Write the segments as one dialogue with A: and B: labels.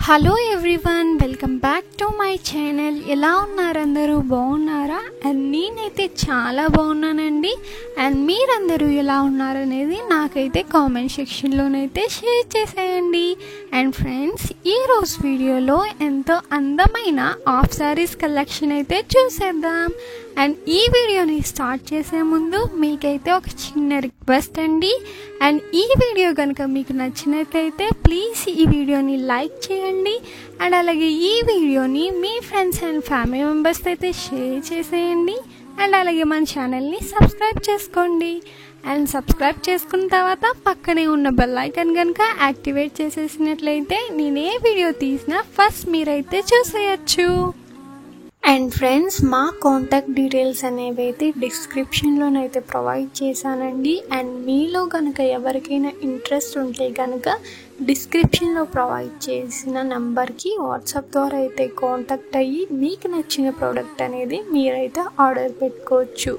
A: Hello everyone, welcome back to my channel. ఎలా ఉన్నారు అందరూ? బాగున్నారా? అండ్ నేనైతే చాలా బాగున్నానండి. అండ్ మీరందరూ ఎలా ఉన్నారనేది నాకైతే కామెంట్ సెక్షన్లోనైతే షేర్ చేసేయండి. అండ్ ఫ్రెండ్స్, ఈరోజు వీడియోలో ఎంతో అందమైన హాఫ్ శారీస్ కలెక్షన్ అయితే చూసేద్దాం. అండ్ ఈ వీడియోని స్టార్ట్ చేసే ముందు మీకైతే ఒక చిన్న రిక్వెస్ట్ అండి. అండ్ ఈ వీడియో కనుక మీకు నచ్చినట్లయితే ప్లీజ్ ఈ వీడియోని లైక్ చేయండి. అండ్ అలాగే ఈ వీడియోని మీ ఫ్రెండ్స్ అండ్ ఫ్యామిలీ మెంబర్స్ అయితే షేర్ చేసేయండి. అండ్ అలాగే మన ఛానల్ని సబ్స్క్రైబ్ చేసుకోండి. అండ్ సబ్స్క్రైబ్ చేసుకున్న తర్వాత పక్కనే ఉన్న బెల్ ఐకాన్ కనుక యాక్టివేట్ చేసేసినట్లయితే నేను ఏ వీడియో తీసినా ఫస్ట్ మీరైతే చూసేయచ్చు. అండ్ ఫ్రెండ్స్, మా కాంటాక్ట్ డీటెయిల్స్ అనేవి అయితే డిస్క్రిప్షన్లోనైతే ప్రొవైడ్ చేశానండి. అండ్ మీలో కనుక ఎవరికైనా ఇంట్రెస్ట్ ఉంటే కనుక డిస్క్రిప్షన్లో ప్రొవైడ్ చేసిన నెంబర్కి వాట్సాప్ ద్వారా అయితే కాంటాక్ట్ అయ్యి మీకు నచ్చిన ప్రోడక్ట్ అనేది మీరైతే ఆర్డర్ పెట్టుకోవచ్చు.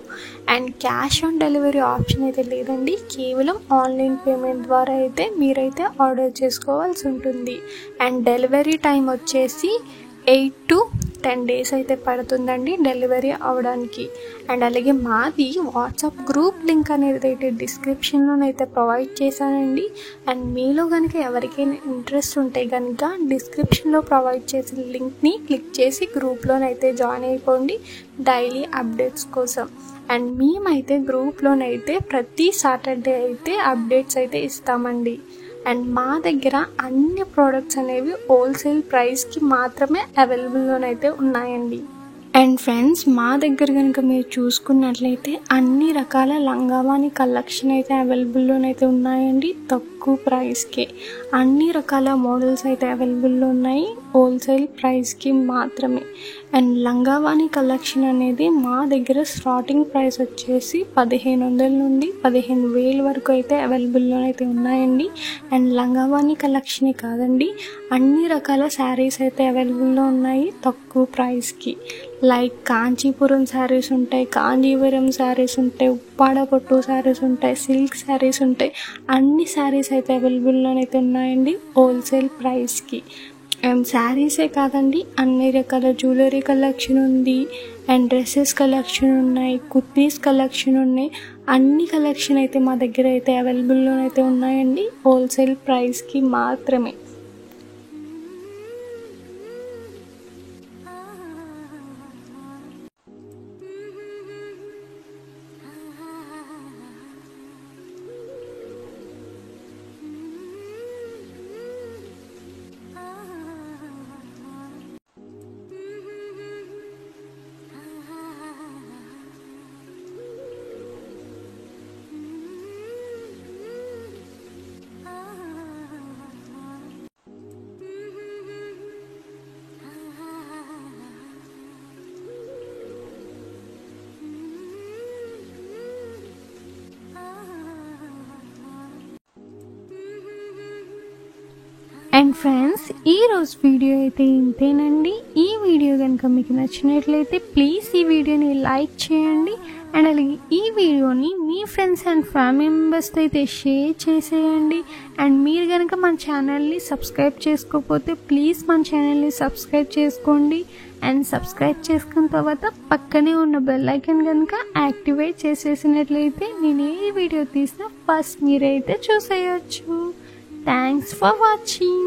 A: And cash on delivery option అయితే లేదండి, కేవలం ఆన్లైన్ పేమెంట్ ద్వారా అయితే మీరైతే ఆర్డర్ చేసుకోవాల్సి ఉంటుంది. అండ్ డెలివరీ టైం వచ్చేసి 8 to 10 days అయితే పడుతుందండి డెలివరీ అవ్వడానికి. అండ్ అలాగే మాది వాట్సాప్ గ్రూప్ లింక్ అనేది అయితే డిస్క్రిప్షన్లోనైతే ప్రొవైడ్ చేశానండి. అండ్ మీలో కనుక ఎవరికైనా ఇంట్రెస్ట్ ఉంటే కనుక డిస్క్రిప్షన్లో ప్రొవైడ్ చేసిన లింక్ని క్లిక్ చేసి గ్రూప్లోనైతే జాయిన్ అయిపోండి డైలీ అప్డేట్స్ కోసం. అండ్ మేమైతే గ్రూప్లోనైతే ప్రతి సాటర్డే అయితే అప్డేట్స్ అయితే ఇస్తామండి. అండ్ మా దగ్గర అన్ని ప్రోడక్ట్స్ అనేవి హోల్సేల్ ప్రైస్కి మాత్రమే అవైలబుల్లోనైతే ఉన్నాయండి. అండ్ ఫ్రెండ్స్, మా దగ్గర కనుక మీరు చూసుకున్నట్లయితే అన్ని రకాల లంగావాణి కలెక్షన్ అయితే అవైలబుల్లోనైతే ఉన్నాయండి. తక్కువ ప్రైస్కి అన్ని రకాల మోడల్స్ అయితే అవైలబుల్లో ఉన్నాయి, హోల్సేల్ ప్రైస్కి మాత్రమే. అండ్ లంగావాణి కలెక్షన్ అనేది మా దగ్గర స్టార్టింగ్ ప్రైస్ వచ్చేసి 1500 నుండి 15,000 వరకు అయితే అవైలబుల్లోనైతే ఉన్నాయండి. అండ్ లంగావాణి కలెక్షనే కాదండి, అన్ని రకాల శారీస్ అయితే అవైలబుల్లో ఉన్నాయి తక్కువ ప్రైస్కి. లైక్ కాంచీపురం శారీస్ ఉంటాయి, కాంజీవరం శారీస్ ఉంటాయి, ఉప్పాడ పట్టు శారీస్ ఉంటాయి, సిల్క్ శారీస్ ఉంటాయి. అన్ని శారీస్ అయితే అవైలబుల్లోనైతే ఉన్నాయండి హోల్సేల్ ప్రైస్కి. అండ్ శారీసే కాదండి, అన్ని రకాల జ్యువెలరీ కలెక్షన్ ఉంది. అండ్ డ్రెస్సెస్ కలెక్షన్ ఉన్నాయి, కుర్తీస్ కలెక్షన్ ఉన్నాయి. అన్ని కలెక్షన్ అయితే మా దగ్గర అయితే అవైలబుల్లోనైతే ఉన్నాయండి హోల్సేల్ ప్రైస్కి మాత్రమే. అండ్ ఫ్రెండ్స్, ఈరోజు వీడియో అయితే ఇంతేనండి. ఈ వీడియో కనుక మీకు నచ్చినట్లయితే ప్లీజ్ ఈ వీడియోని లైక్ చేయండి. అండ్ అలాగే ఈ వీడియోని మీ ఫ్రెండ్స్ అండ్ ఫ్యామిలీ మెంబర్స్తో అయితే షేర్ చేసేయండి. అండ్ మీరు కనుక మన ఛానల్ని సబ్స్క్రైబ్ చేసుకోకపోతే ప్లీజ్ మన ఛానల్ని సబ్స్క్రైబ్ చేసుకోండి. అండ్ సబ్స్క్రైబ్ చేసుకున్న తర్వాత పక్కనే ఉన్న బెల్ ఐకాన్ కనుక యాక్టివేట్ చేసేసినట్లయితే నేను ఏ వీడియో తీసినా ఫస్ట్ మీరైతే చూసేయచ్చు. Thanks for watching.